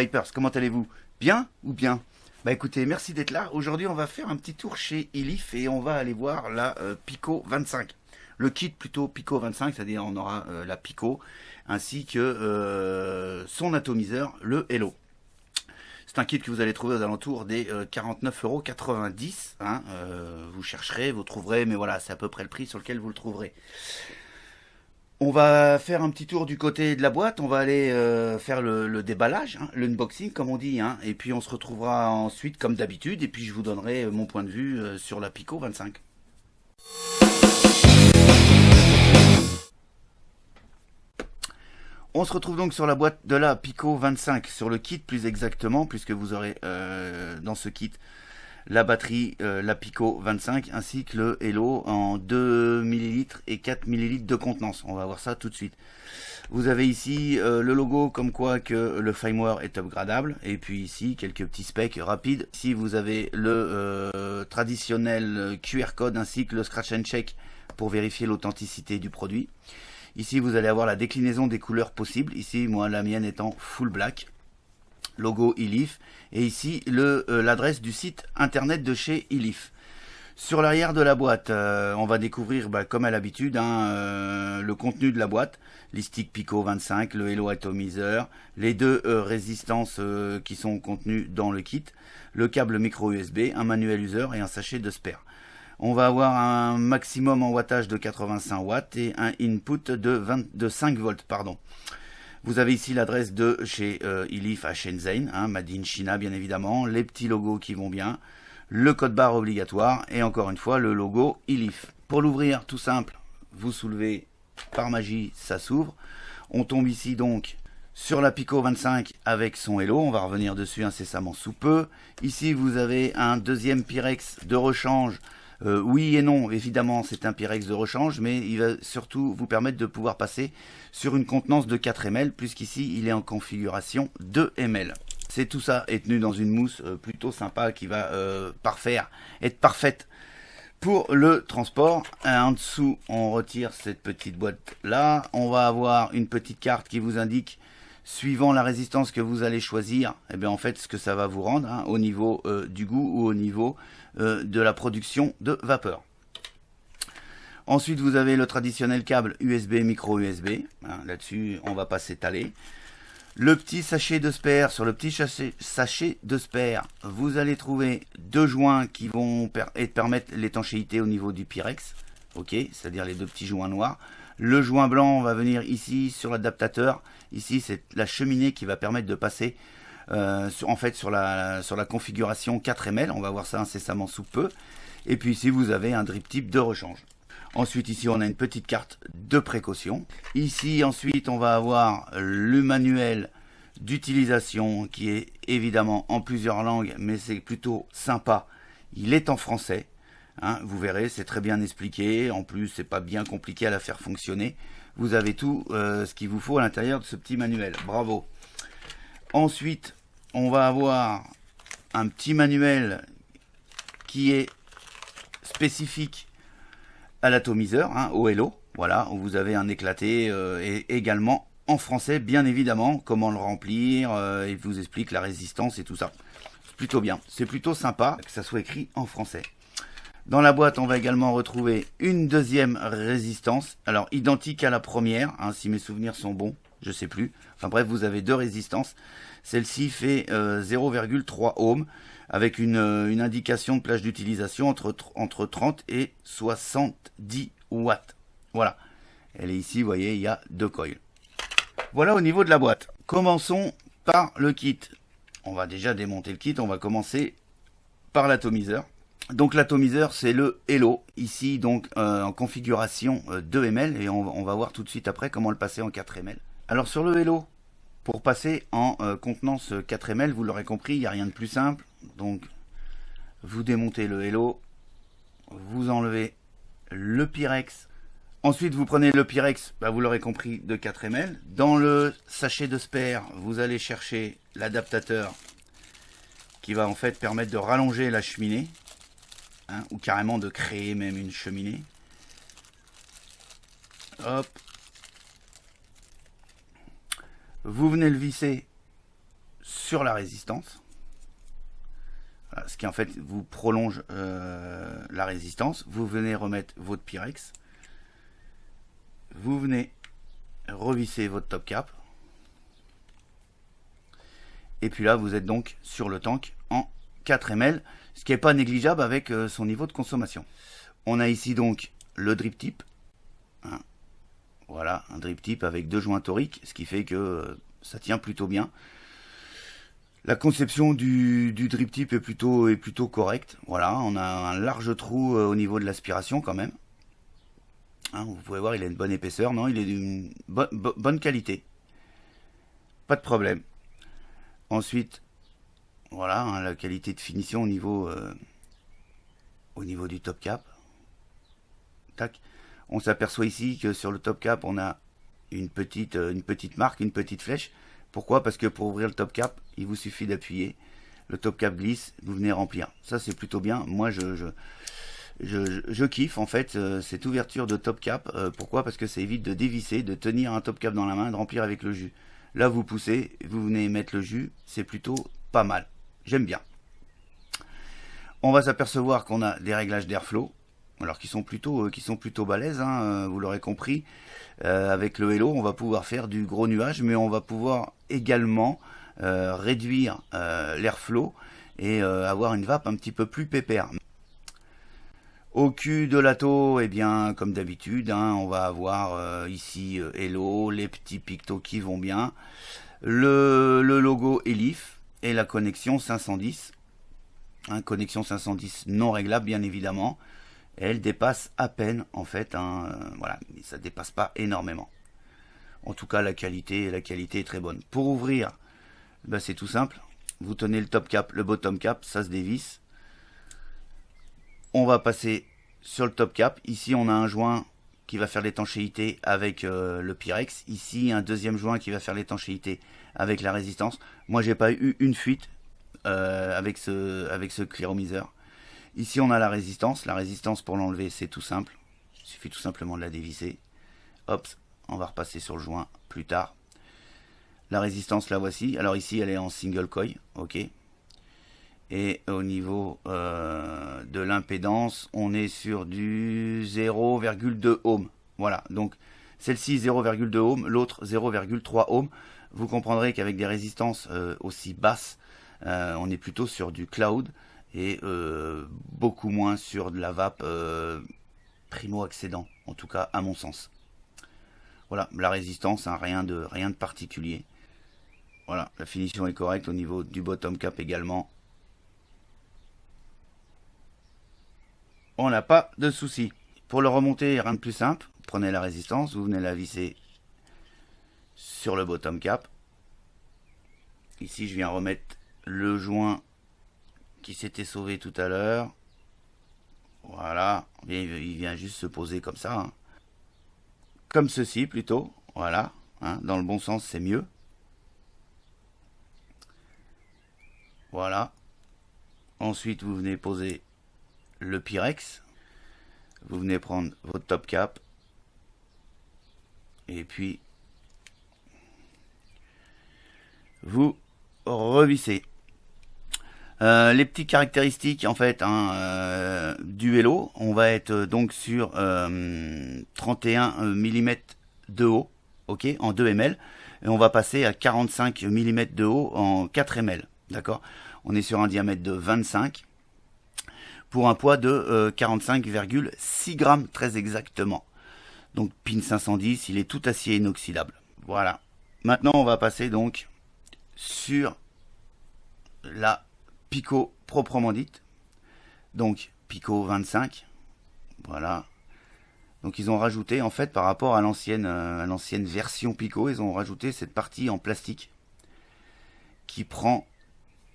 Vipers, comment allez-vous? Bien ou bien? Bah écoutez, merci d'être là. Aujourd'hui, on va faire un petit tour chez Elif et on va aller voir la Pico 25. Le kit plutôt Pico 25, c'est-à-dire on aura la Pico ainsi que son atomiseur, le Hello. C'est un kit que vous allez trouver aux alentours des 49,90 €. Hein. Vous chercherez, vous trouverez, mais voilà, c'est à peu près le prix sur lequel vous le trouverez. On va faire un petit tour du côté de la boîte, on va aller faire le déballage, hein, l'unboxing comme on dit, hein, et puis on se retrouvera ensuite comme d'habitude, et puis je vous donnerai mon point de vue sur la Pico 25. On se retrouve donc sur la boîte de la Pico 25, sur le kit plus exactement, puisque vous aurez dans ce kit la batterie, la Pico 25, ainsi que le Hello en 2 ml et 4 ml de contenance. On va voir ça tout de suite. Vous avez ici le logo comme quoi que le firmware est upgradable. Et puis ici, quelques petits specs rapides. Ici, vous avez le traditionnel QR code ainsi que le scratch and check pour vérifier l'authenticité du produit. Ici, vous allez avoir la déclinaison des couleurs possibles. Ici, moi, la mienne étant full black. Logo Elif, et ici l'adresse du site internet de chez Elif. Sur l'arrière de la boîte, on va découvrir comme à l'habitude le contenu de la boîte, les sticks Pico 25, le Hello atomiseur, les deux résistances qui sont contenues dans le kit, le câble micro USB, un manuel user et un sachet de spare. On va avoir un maximum en wattage de 85 watts et un input de 5 volts. Pardon. Vous avez ici l'adresse de chez Elif à Shenzhen, hein, Made in China bien évidemment, les petits logos qui vont bien, le code barre obligatoire et encore une fois le logo Elif. Pour l'ouvrir, tout simple, vous soulevez par magie, ça s'ouvre. On tombe ici donc sur la Pico 25 avec son Hello, on va revenir dessus incessamment sous peu. Ici vous avez un deuxième Pyrex de rechange. Oui et non, évidemment c'est un Pyrex de rechange, mais il va surtout vous permettre de pouvoir passer sur une contenance de 4 ml, puisqu'ici il est en configuration 2 ml. C'est tout ça est tenu dans une mousse plutôt sympa qui va être parfaite pour le transport. En dessous on retire cette petite boîte là, on va avoir une petite carte qui vous indique suivant la résistance que vous allez choisir, et bien en fait ce que ça va vous rendre hein, au niveau du goût ou au niveau de la production de vapeur. Ensuite vous avez le traditionnel câble USB micro USB, hein, là-dessus on va pas s'étaler. Le petit sachet de spare, sur le petit sachet de spare, vous allez trouver deux joints qui vont permettre l'étanchéité au niveau du Pyrex, ok, c'est-à-dire les deux petits joints noirs. Le joint blanc va venir ici sur l'adaptateur. Ici, c'est la cheminée qui va permettre de passer sur la configuration 4 ml. On va voir ça incessamment sous peu. Et puis ici, vous avez un drip tip de rechange. Ensuite, ici, on a une petite carte de précaution. Ici, ensuite, on va avoir le manuel d'utilisation qui est évidemment en plusieurs langues, mais c'est plutôt sympa. Il est en français. Hein, vous verrez, c'est très bien expliqué. En plus, c'est pas bien compliqué à la faire fonctionner. Vous avez tout ce qu'il vous faut à l'intérieur de ce petit manuel. Bravo. Ensuite, on va avoir un petit manuel qui est spécifique à l'atomiseur, hein, au Hello. Voilà, où vous avez un éclaté et également en français, bien évidemment, comment le remplir. Il vous explique la résistance et tout ça. C'est plutôt bien. C'est plutôt sympa que ça soit écrit en français. Dans la boîte, on va également retrouver une deuxième résistance, alors identique à la première, hein, si mes souvenirs sont bons, je sais plus. Enfin bref, vous avez deux résistances. Celle-ci fait 0,3 ohms avec une indication de plage d'utilisation entre 30 et 70 watts. Voilà. Elle est ici, vous voyez, il y a deux coils. Voilà au niveau de la boîte. Commençons par le kit. On va déjà démonter le kit, on va commencer par l'atomiseur. Donc l'atomiseur c'est le Hello, ici donc en configuration 2 ml et on va voir tout de suite après comment le passer en 4 ml. Alors sur le Hello, pour passer en contenance 4 ml, vous l'aurez compris, il n'y a rien de plus simple. Donc vous démontez le Hello, vous enlevez le Pyrex. Ensuite vous prenez le Pyrex, vous l'aurez compris, de 4 ml. Dans le sachet de spare, vous allez chercher l'adaptateur qui va en fait permettre de rallonger la cheminée. Hein, ou carrément de créer même une cheminée. Hop. Vous venez le visser sur la résistance. Voilà, ce qui en fait vous prolonge la résistance. Vous venez remettre votre Pyrex. Vous venez revisser votre top cap. Et puis là, vous êtes donc sur le tank en 4 ml, ce qui n'est pas négligeable avec son niveau de consommation. On a ici donc le drip tip. Hein. Voilà, un drip tip avec 2 joints toriques, ce qui fait que ça tient plutôt bien. La conception du drip tip est plutôt correcte. Voilà, on a un large trou au niveau de l'aspiration quand même. Hein, vous pouvez voir, il a une bonne épaisseur. Non, il est d'une bonne qualité. Pas de problème. Ensuite, voilà, hein, la qualité de finition au niveau du top cap. Tac. On s'aperçoit ici que sur le top cap, on a une petite marque, une petite flèche. Pourquoi? Parce que pour ouvrir le top cap, il vous suffit d'appuyer. Le top cap glisse, vous venez remplir. Ça, c'est plutôt bien. Moi, je kiffe en fait cette ouverture de top cap. Pourquoi? Parce que ça évite de dévisser, de tenir un top cap dans la main, de remplir avec le jus. Là, vous poussez, vous venez mettre le jus. C'est plutôt pas mal. J'aime bien. On va s'apercevoir qu'on a des réglages d'airflow. Alors qui sont plutôt balèzes, hein, vous l'aurez compris. Avec le Hello, on va pouvoir faire du gros nuage, mais on va pouvoir également réduire l'airflow et avoir une vape un petit peu plus pépère. Au cul de l'atto, eh bien, comme d'habitude, hein, on va avoir ici Hello, les petits pictos qui vont bien, le logo Elif et la connexion 510. Hein, connexion 510 non réglable, bien évidemment. Elle dépasse à peine, en fait, hein, voilà, mais ça dépasse pas énormément. En tout cas, la qualité est très bonne. Pour ouvrir, ben, c'est tout simple. Vous tenez le top cap, le bottom cap, ça se dévisse. On va passer sur le top cap. Ici, on a un joint qui va faire l'étanchéité avec le Pyrex. Ici, un deuxième joint qui va faire l'étanchéité avec la résistance. Moi, j'ai pas eu une fuite avec ce clearomiseur. Ici, on a la résistance. La résistance, pour l'enlever, c'est tout simple. Il suffit tout simplement de la dévisser. Hop, on va repasser sur le joint plus tard. La résistance, la voici. Alors ici, elle est en single coil. OK. Et au niveau de l'impédance, on est sur du 0,2 ohm. Voilà, donc celle-ci 0,2 ohm, l'autre 0,3 ohm. Vous comprendrez qu'avec des résistances aussi basses, on est plutôt sur du cloud et beaucoup moins sur de la vape primo-accédant, en tout cas à mon sens. Voilà, la résistance, hein, rien de particulier. Voilà, la finition est correcte au niveau du bottom cap également. On n'a pas de souci. Pour le remonter, rien de plus simple. Prenez la résistance, vous venez la visser sur le bottom cap. Ici, je viens remettre le joint qui s'était sauvé tout à l'heure. Voilà, il vient juste se poser comme ça. Hein. Comme ceci plutôt. Voilà, hein, dans le bon sens, c'est mieux. Voilà. Ensuite, vous venez poser le Pyrex. Vous venez prendre votre top cap. Et puis, vous revissez. Les petites caractéristiques en fait du vélo, on va être donc sur 31 mm de haut, ok, en 2 ml, et on va passer à 45 mm de haut en 4 ml, d'accord. On est sur un diamètre de 25 pour un poids de 45,6 grammes très exactement. Donc pin 510, il est tout acier inoxydable. Voilà. Maintenant on va passer donc sur la Pico proprement dite, donc Pico 25, voilà. Donc ils ont rajouté en fait par rapport à l'ancienne version Pico, ils ont rajouté cette partie en plastique qui prend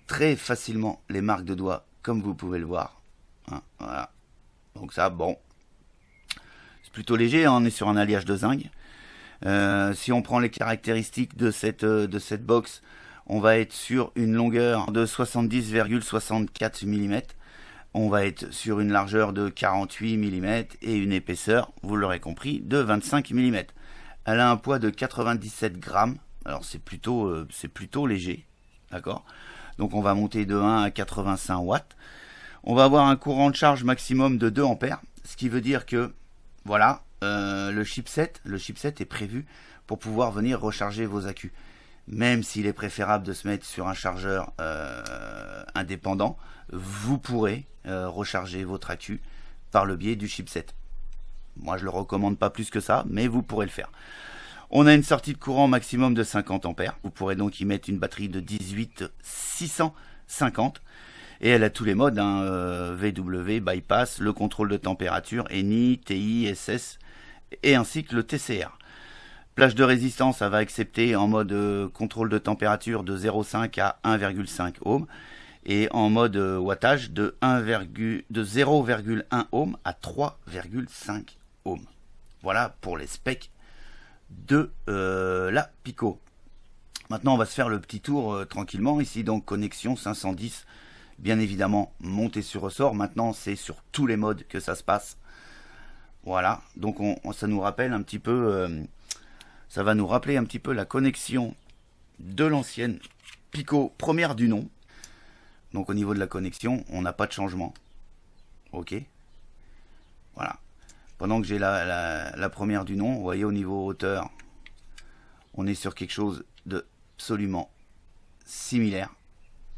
très facilement les marques de doigts comme vous pouvez le voir. Hein, voilà. Donc ça, bon, c'est plutôt léger, hein, on est sur un alliage de zinc. Si on prend les caractéristiques de cette box, on va être sur une longueur de 70,64 mm. On va être sur une largeur de 48 mm et une épaisseur, vous l'aurez compris, de 25 mm. Elle a un poids de 97 grammes. Alors c'est plutôt léger. D'accord? Donc on va monter de 1 à 85 watts. On va avoir un courant de charge maximum de 2 ampères, ce qui veut dire que, voilà, le chipset est prévu pour pouvoir venir recharger vos accus. Même s'il est préférable de se mettre sur un chargeur indépendant, vous pourrez recharger votre accu par le biais du chipset. Moi, je ne le recommande pas plus que ça, mais vous pourrez le faire. On a une sortie de courant maximum de 50 ampères. Vous pourrez donc y mettre une batterie de 18650. Et elle a tous les modes, hein, VW, bypass, le contrôle de température, ENI, TI, SS, et ainsi que le TCR. Plage de résistance, ça va accepter en mode contrôle de température de 0,5 à 1,5 ohm. Et en mode wattage de 0,1 ohm à 3,5 ohm. Voilà pour les specs de la Pico. Maintenant on va se faire le petit tour tranquillement. Ici donc connexion 510, bien évidemment montée sur ressort. Maintenant c'est sur tous les modes que ça se passe. Voilà, donc ça nous rappelle un petit peu, ça va nous rappeler un petit peu la connexion de l'ancienne Pico première du nom. Donc au niveau de la connexion, on n'a pas de changement. Ok. Voilà. Pendant que j'ai la première du nom, vous voyez au niveau hauteur, on est sur quelque chose de absolument similaire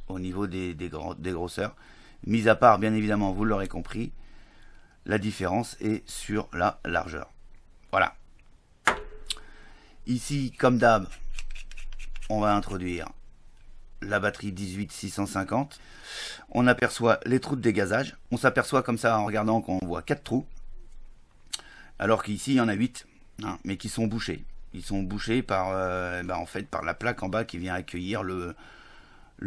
au niveau des grosseurs. Mis à part, bien évidemment, vous l'aurez compris, la différence est sur la largeur. Voilà. Ici, comme d'hab, on va introduire la batterie 18650. On aperçoit les trous de dégazage. On s'aperçoit comme ça en regardant qu'on voit 4 trous. Alors qu'ici il y en a 8, hein, mais qui sont bouchés. Ils sont bouchés par, en fait, par la plaque en bas qui vient accueillir le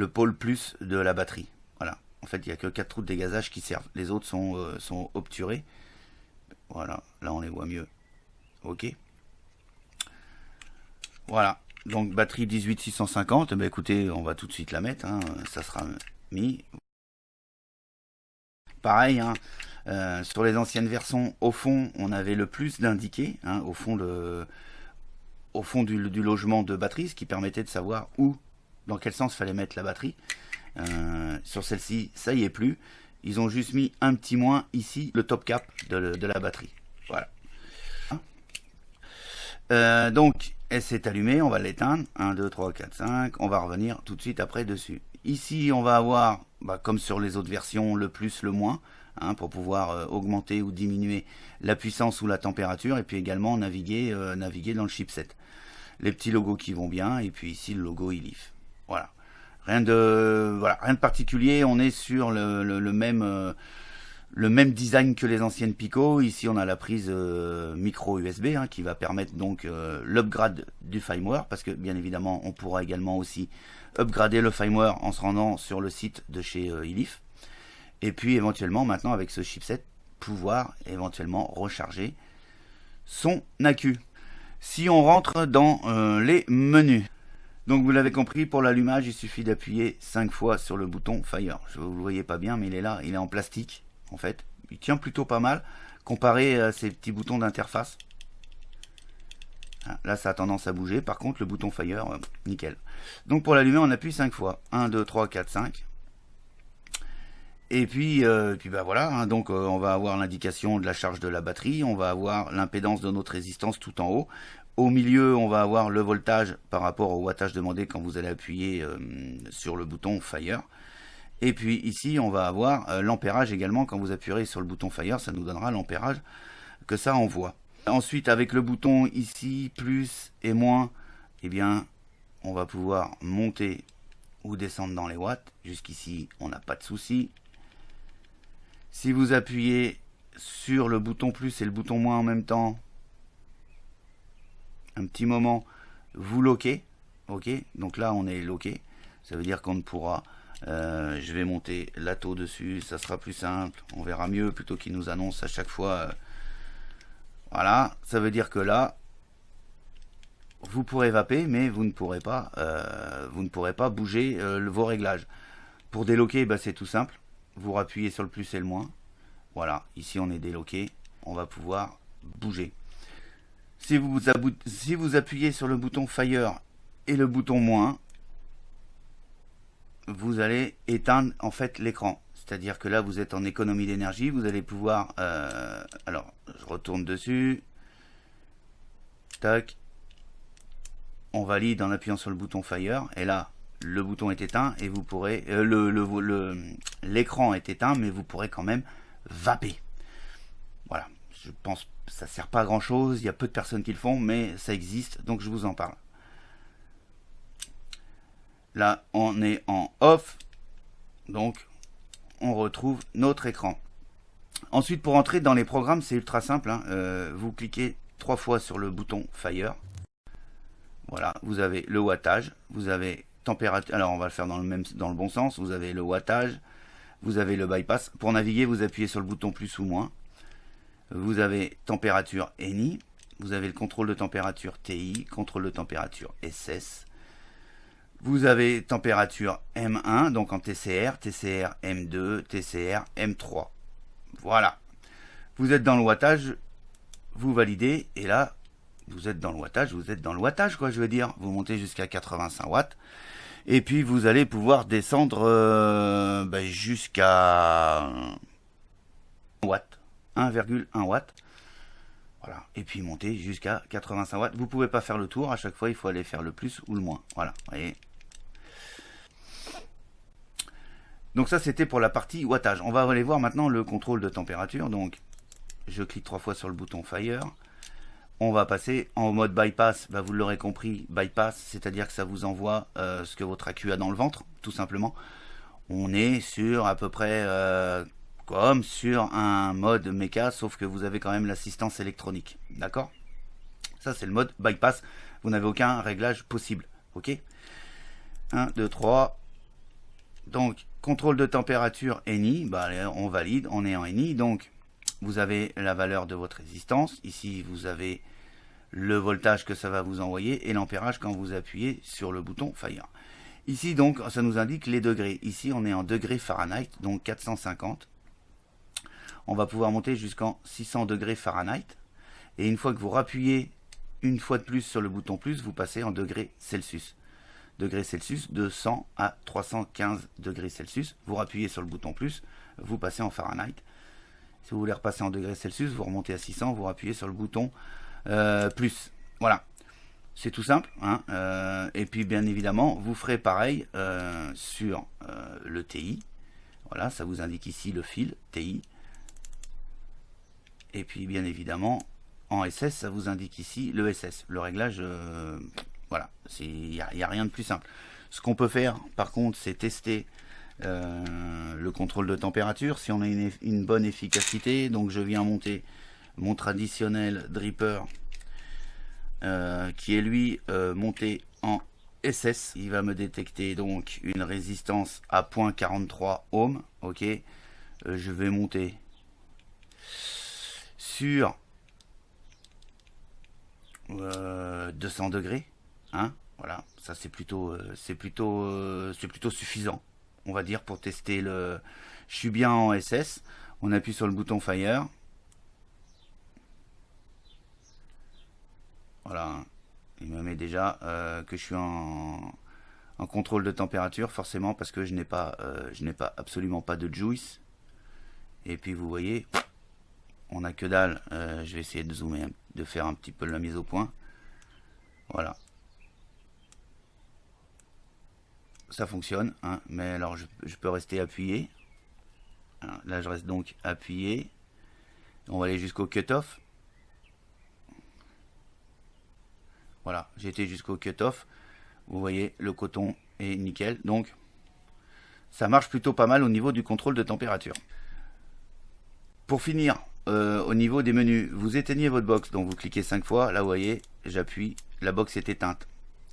pôle plus de la batterie. Voilà. En fait, il n'y a que 4 trous de dégazage qui servent. Les autres sont obturés. Voilà. Là, on les voit mieux. Ok. Voilà. Donc batterie 18650, bah écoutez, on va tout de suite la mettre, hein, ça sera mis. Pareil, hein, sur les anciennes versions, au fond, on avait le plus d'indiqué, hein, au fond du logement de batterie, ce qui permettait de savoir où, dans quel sens fallait mettre la batterie. Sur celle-ci, ça y est plus. Ils ont juste mis un petit moins ici, le top cap de la batterie. Voilà. Donc, elle s'est allumée, on va l'éteindre. 1, 2, 3, 4, 5. On va revenir tout de suite après dessus. Ici, on va avoir, comme sur les autres versions, le plus, le moins, hein, pour pouvoir augmenter ou diminuer la puissance ou la température, et puis également naviguer dans le chipset. Les petits logos qui vont bien, et puis ici le logo Ilif. Voilà. Rien de particulier, on est sur le même design que les anciennes Pico. Ici on a la prise micro USB, hein, qui va permettre donc l'upgrade du firmware, parce que bien évidemment on pourra également aussi upgrader le firmware en se rendant sur le site de chez Ilif. Et puis éventuellement maintenant avec ce chipset pouvoir éventuellement recharger son accu. Si on rentre dans les menus, donc vous l'avez compris, pour l'allumage il suffit d'appuyer 5 fois sur le bouton Fire. Vous le voyez pas bien, mais il est là, il est en plastique. En fait, il tient plutôt pas mal comparé à ces petits boutons d'interface. Là, ça a tendance à bouger. Par contre, le bouton Fire, nickel. Donc, pour l'allumer, on appuie 5 fois. 1, 2, 3, 4, 5. Et puis voilà. Hein, donc, on va avoir l'indication de la charge de la batterie. On va avoir l'impédance de notre résistance tout en haut. Au milieu, on va avoir le voltage par rapport au wattage demandé quand vous allez appuyer sur le bouton Fire. Et puis ici, on va avoir l'ampérage également. Quand vous appuierez sur le bouton Fire, ça nous donnera l'ampérage que ça envoie. Ensuite, avec le bouton ici, plus et moins, eh bien, on va pouvoir monter ou descendre dans les watts. Jusqu'ici, on n'a pas de souci. Si vous appuyez sur le bouton plus et le bouton moins en même temps, un petit moment, vous loquez. Ok, donc là, on est loqué. Ça veut dire qu'on ne pourra... je vais monter la taux dessus, ça sera plus simple, on verra mieux plutôt qu'il nous annonce à chaque fois. Voilà, ça veut dire que là, vous pourrez vaper, mais vous ne pourrez pas bouger vos réglages. Pour déloquer, c'est tout simple, vous rappuyez sur le plus et le moins. Voilà, ici on est déloqué, on va pouvoir bouger. Si vous appuyez sur le bouton Fire et le bouton moins, vous allez éteindre en fait l'écran. C'est-à-dire que là, vous êtes en économie d'énergie. Vous allez pouvoir... alors, je retourne dessus. Tac. On valide en appuyant sur le bouton Fire. Et là, le bouton est éteint et vous pourrez... l'écran est éteint, mais vous pourrez quand même vaper. Voilà. Je pense que ça ne sert pas à grand-chose. Il y a peu de personnes qui le font, mais ça existe. Donc, je vous en parle. Là, on est en off. Donc, on retrouve notre écran. Ensuite, pour entrer dans les programmes, c'est ultra simple. Hein. Vous cliquez 3 fois sur le bouton Fire. Voilà, vous avez le wattage, vous avez température. Alors, on va le faire dans le bon sens. Vous avez le wattage, vous avez le bypass. Pour naviguer, vous appuyez sur le bouton plus ou moins. Vous avez température ENI. Vous avez le contrôle de température TI, contrôle de température SS. Vous avez température M1, donc en TCR, TCR M2, TCR M3. Voilà. Vous êtes dans le wattage, vous validez, et là, vous êtes dans le wattage, quoi, je veux dire. Vous montez jusqu'à 85 watts, et puis vous allez pouvoir descendre jusqu'à 1,1 watt. Voilà. Et puis monter jusqu'à 85 watts. Vous ne pouvez pas faire le tour, à chaque fois, il faut aller faire le plus ou le moins. Voilà, vous voyez. Donc ça, c'était pour la partie wattage. On va aller voir maintenant le contrôle de température. Donc, je clique 3 fois sur le bouton Fire. On va passer en mode bypass. Vous l'aurez compris, bypass, c'est-à-dire que ça vous envoie ce que votre accu a dans le ventre, tout simplement. On est sur à peu près comme sur un mode méca, sauf que vous avez quand même l'assistance électronique. D'accord? Ça, c'est le mode bypass. Vous n'avez aucun réglage possible. Ok? 1, 2, 3... Donc, contrôle de température ENI, on valide, on est en ENI. Donc, vous avez la valeur de votre résistance. Ici, vous avez le voltage que ça va vous envoyer et l'ampérage quand vous appuyez sur le bouton Fire. Ici, donc, ça nous indique les degrés. Ici, on est en degrés Fahrenheit, donc 450. On va pouvoir monter jusqu'en 600 degrés Fahrenheit. Et une fois que vous rappuyez une fois de plus sur le bouton plus, vous passez en degrés Celsius. Degrés Celsius de 100 à 315 degrés Celsius. Vous rappuyez sur le bouton plus, vous passez en Fahrenheit. Si vous voulez repasser en degrés Celsius, vous remontez à 600, vous appuyez sur le bouton plus. Voilà, c'est tout simple. Hein. Et puis bien évidemment, vous ferez pareil sur le TI. Voilà, ça vous indique ici le fil TI. Et puis bien évidemment, en SS, ça vous indique ici le SS. Le réglage... voilà, il n'y a rien de plus simple. Ce qu'on peut faire, par contre, c'est tester le contrôle de température, si on a une bonne efficacité. Donc je viens monter mon traditionnel dripper, qui est lui monté en SS. Il va me détecter donc une résistance à 0.43 ohms. Ok, je vais monter sur 200 degrés. Hein, voilà, ça c'est plutôt suffisant, on va dire, pour tester le... Je suis bien en SS, on appuie sur le bouton Fire. Voilà, il me met déjà que je suis en contrôle de température, forcément, parce que je n'ai pas absolument pas de juice. Et puis vous voyez, on n'a que dalle. Je vais essayer de zoomer, de faire un petit peu la mise au point. Voilà. Ça fonctionne, hein, mais alors je peux rester appuyé. Là je reste donc appuyé. On va aller jusqu'au cut-off. Voilà, j'ai été jusqu'au cut-off. Vous voyez, le coton est nickel. Donc ça marche plutôt pas mal au niveau du contrôle de température. Pour finir, au niveau des menus, vous éteignez votre box, donc vous cliquez 5 fois. Là vous voyez, j'appuie, la box est éteinte.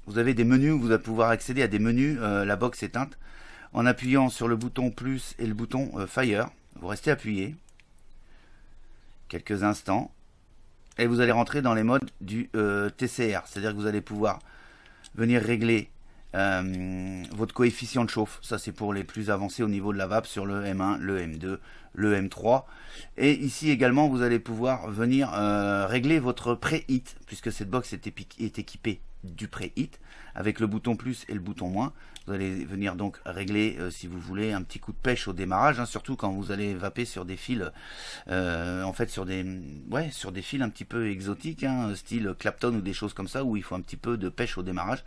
Vous avez des menus où vous allez pouvoir accéder à des menus, la box éteinte, en appuyant sur le bouton plus et le bouton Fire. Vous restez appuyé quelques instants et vous allez rentrer dans les modes du TCR. C'est-à-dire que vous allez pouvoir venir régler votre coefficient de chauffe. Ça c'est pour les plus avancés au niveau de la vape sur le M1, le M2, le M3. Et ici également vous allez pouvoir venir régler votre pré-heat, puisque cette box est équipée du préhit avec le bouton plus et le bouton moins. Vous allez venir donc régler si vous voulez un petit coup de pêche au démarrage, hein, surtout quand vous allez vaper sur des fils, en fait sur des fils un petit peu exotiques, hein, style Clapton ou des choses comme ça où il faut un petit peu de pêche au démarrage.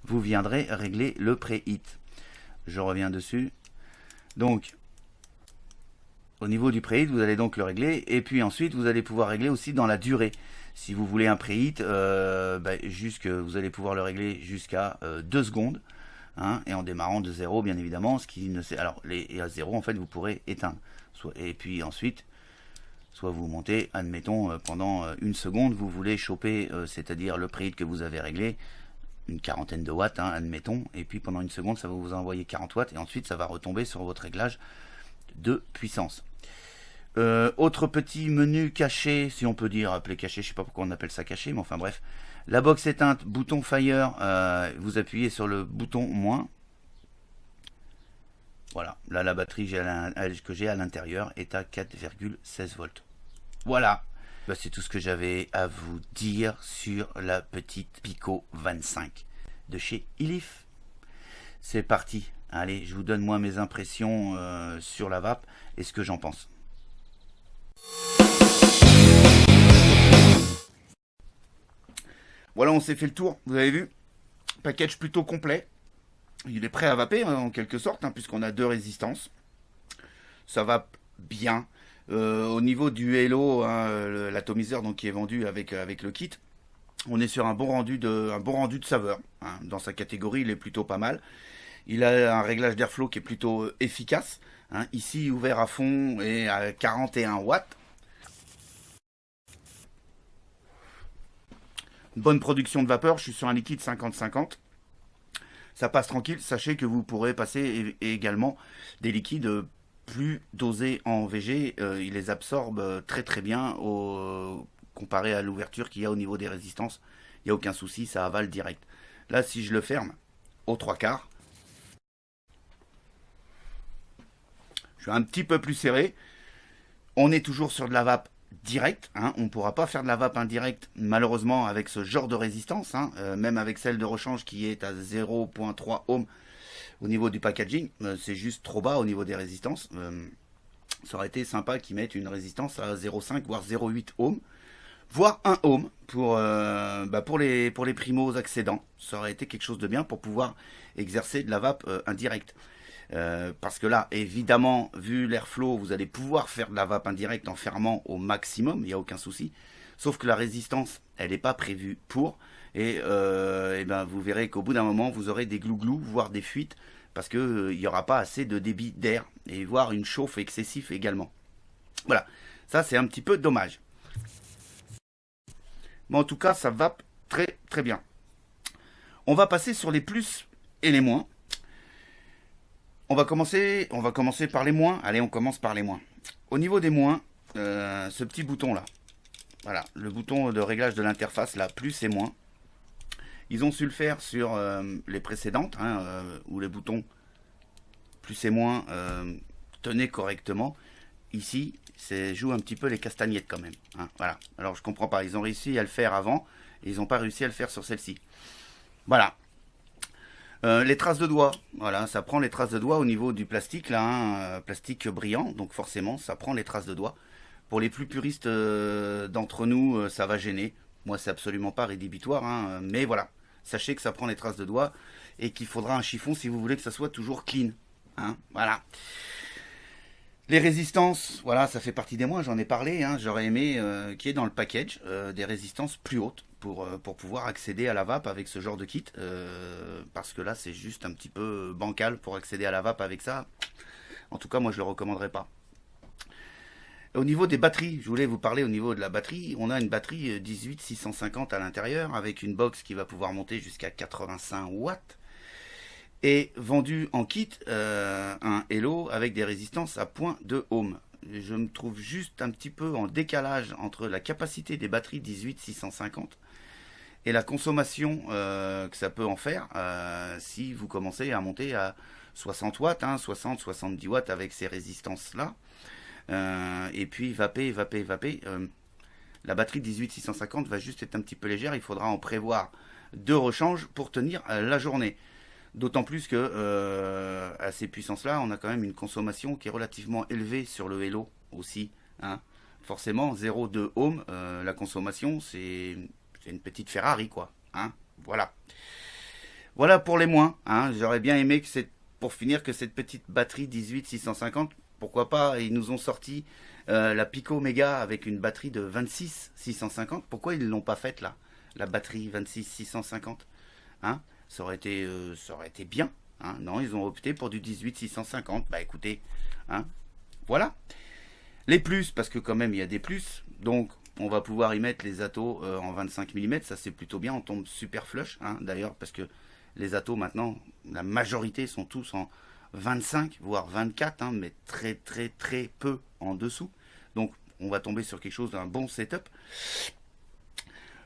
Vous viendrez régler le préhit. Je reviens dessus. Donc au niveau du préhit, vous allez donc le régler et puis ensuite vous allez pouvoir régler aussi dans la durée. Si vous voulez un préhit, vous allez pouvoir le régler jusqu'à 2 secondes. Hein, et en démarrant de 0 bien évidemment, ce qui ne sait, alors et à 0 en fait vous pourrez éteindre, et puis ensuite soit vous montez, admettons pendant 1 seconde vous voulez choper, c'est-à-dire le préhit que vous avez réglé, une quarantaine de watts, hein, admettons, et puis pendant 1 seconde ça va vous envoyer 40 watts et ensuite ça va retomber sur votre réglage de puissance. Autre petit menu caché, si on peut dire, appelé caché, je sais pas pourquoi on appelle ça caché, mais enfin bref. La box éteinte, bouton fire, vous appuyez sur le bouton moins. Voilà, là la batterie que j'ai à l'intérieur est à 4,16 volts. Voilà, c'est tout ce que j'avais à vous dire sur la petite Pico 25 de chez Ilif. C'est parti, allez, je vous donne moi mes impressions sur la vape et ce que j'en pense. Voilà, on s'est fait le tour, vous avez vu, package plutôt complet. Il est prêt à vaper en quelque sorte, hein, puisqu'on a 2 résistances. Ça vape bien. Au niveau du Hello, hein, l'atomiseur donc qui est vendu avec le kit, on est sur un bon rendu de saveur. Hein. Dans sa catégorie, il est plutôt pas mal. Il a un réglage d'airflow qui est plutôt efficace. Hein. Ici, ouvert à fond et à 41 watts. Une bonne production de vapeur, je suis sur un liquide 50-50. Ça passe tranquille, sachez que vous pourrez passer également des liquides plus dosés en VG. Il les absorbe très très bien comparé à l'ouverture qu'il y a au niveau des résistances. Il n'y a aucun souci, ça avale direct. Là, si je le ferme aux 3/4, je suis un petit peu plus serré. On est toujours sur de la vape direct, hein. On ne pourra pas faire de la vape indirecte malheureusement avec ce genre de résistance, hein. Même avec celle de rechange qui est à 0,3 ohm au niveau du packaging, c'est juste trop bas au niveau des résistances. Ça aurait été sympa qu'ils mettent une résistance à 0,5 voire 0,8 ohm, voire 1 ohm pour les primos accédants. Ça aurait été quelque chose de bien pour pouvoir exercer de la vape indirecte. Parce que là, évidemment, vu l'airflow, vous allez pouvoir faire de la vape indirecte en fermant au maximum, il n'y a aucun souci. Sauf que la résistance, elle n'est pas prévue pour. Et vous verrez qu'au bout d'un moment, vous aurez des glouglous, voire des fuites, parce qu'il n'y aura pas assez de débit d'air, et voire une chauffe excessive également. Voilà, ça c'est un petit peu dommage. Mais en tout cas, ça vape très très bien. On va passer sur les plus et les moins. On va commencer par les moins. Allez, on commence par les moins. Au niveau des moins, ce petit bouton là, voilà, le bouton de réglage de l'interface là, plus et moins. Ils ont su le faire sur les précédentes, hein, où les boutons plus et moins tenaient correctement. Ici, c'est joue un petit peu les castagnettes quand même. Hein, voilà. Alors je comprends pas. Ils ont réussi à le faire avant et ils n'ont pas réussi à le faire sur celle-ci. Voilà. Les traces de doigts, voilà, ça prend les traces de doigts au niveau du plastique, là, hein, plastique brillant, donc forcément, ça prend les traces de doigts. Pour les plus puristes d'entre nous, ça va gêner. Moi, c'est absolument pas rédhibitoire, hein, mais voilà, sachez que ça prend les traces de doigts et qu'il faudra un chiffon si vous voulez que ça soit toujours clean. Hein, voilà. Les résistances, voilà, ça fait partie des moins, j'en ai parlé, hein, j'aurais aimé qu'il y ait dans le package des résistances plus hautes pour pouvoir accéder à la vape avec ce genre de kit, parce que là c'est juste un petit peu bancal pour accéder à la vape avec ça. En tout cas, moi je le recommanderais pas. Au niveau des batteries, je voulais vous parler au niveau de la batterie. On a une batterie 18650 à l'intérieur avec une box qui va pouvoir monter jusqu'à 85 watts. Et vendu en kit un Hello avec des résistances à 0,2 ohm. Je me trouve juste un petit peu en décalage entre la capacité des batteries 18650 et la consommation que ça peut en faire si vous commencez à monter à 60 watts, hein, 60-70 watts avec ces résistances là. Et puis vaper. La batterie 18650 va juste être un petit peu légère, il faudra en prévoir de rechange pour tenir la journée. D'autant plus que à ces puissances-là, on a quand même une consommation qui est relativement élevée sur le Hello aussi. Hein. Forcément, 0,2 ohm, la consommation, c'est une petite Ferrari, quoi. Hein. Voilà. Voilà pour les moins. Hein. J'aurais bien aimé que pour finir que cette petite batterie 18650, pourquoi pas, ils nous ont sorti la Pico Mega avec une batterie de 26650. Pourquoi ils ne l'ont pas faite là, la batterie 26650, hein? Ça aurait été bien. Hein. Non, ils ont opté pour du 18650. Bah écoutez, hein, voilà. Les plus, parce que quand même il y a des plus. Donc on va pouvoir y mettre les atos en 25 mm. Ça c'est plutôt bien. On tombe super flush. Hein, d'ailleurs, parce que les atos maintenant, la majorité sont tous en 25, voire 24. Hein, mais très très très peu en dessous. Donc on va tomber sur quelque chose d'un bon setup.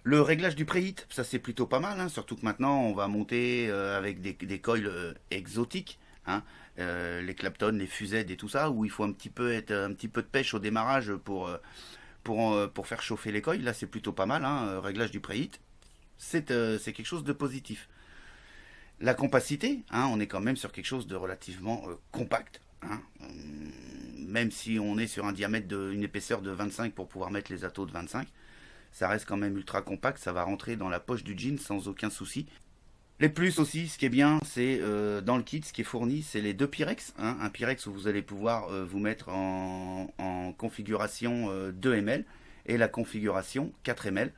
Le réglage du préhit, ça c'est plutôt pas mal, hein, surtout que maintenant on va monter avec des coils exotiques, hein, les Clapton, les Fused et tout ça, où il faut un petit peu de pêche au démarrage pour faire chauffer les coils. Là c'est plutôt pas mal, hein, réglage du préhit, c'est quelque chose de positif. La compacité, hein, on est quand même sur quelque chose de relativement compact. Hein, même si on est sur un diamètre une épaisseur de 25 pour pouvoir mettre les atos de 25. Ça reste quand même ultra compact, ça va rentrer dans la poche du jean sans aucun souci. Les plus aussi, ce qui est bien, c'est dans le kit, ce qui est fourni, c'est les deux Pyrex. Hein, un Pyrex où vous allez pouvoir vous mettre en configuration 2 ml et la configuration 4 ml.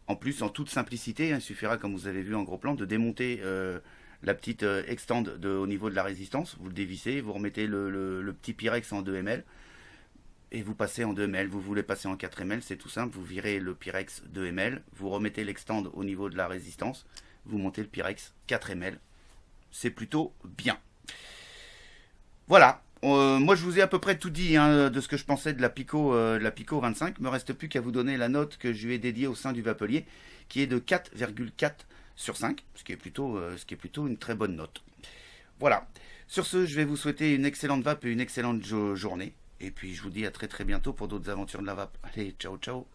En plus, en toute simplicité, hein, il suffira, comme vous avez vu en gros plan, de démonter la petite extend au niveau de la résistance. Vous le dévissez, vous remettez le petit Pyrex en 2 ml. Et vous passez en 2 ml, vous voulez passer en 4 ml, c'est tout simple, vous virez le Pyrex 2 ml, vous remettez l'extend au niveau de la résistance, vous montez le Pyrex 4 ml, c'est plutôt bien. Voilà, moi je vous ai à peu près tout dit hein, de ce que je pensais de la Pico 25, il ne me reste plus qu'à vous donner la note que je lui ai dédiée au sein du Vapelier, qui est de 4,4 sur 5, ce qui est plutôt une très bonne note. Voilà, sur ce, je vais vous souhaiter une excellente vape et une excellente journée. Et puis je vous dis à très très bientôt pour d'autres aventures de la vape. Allez, ciao ciao.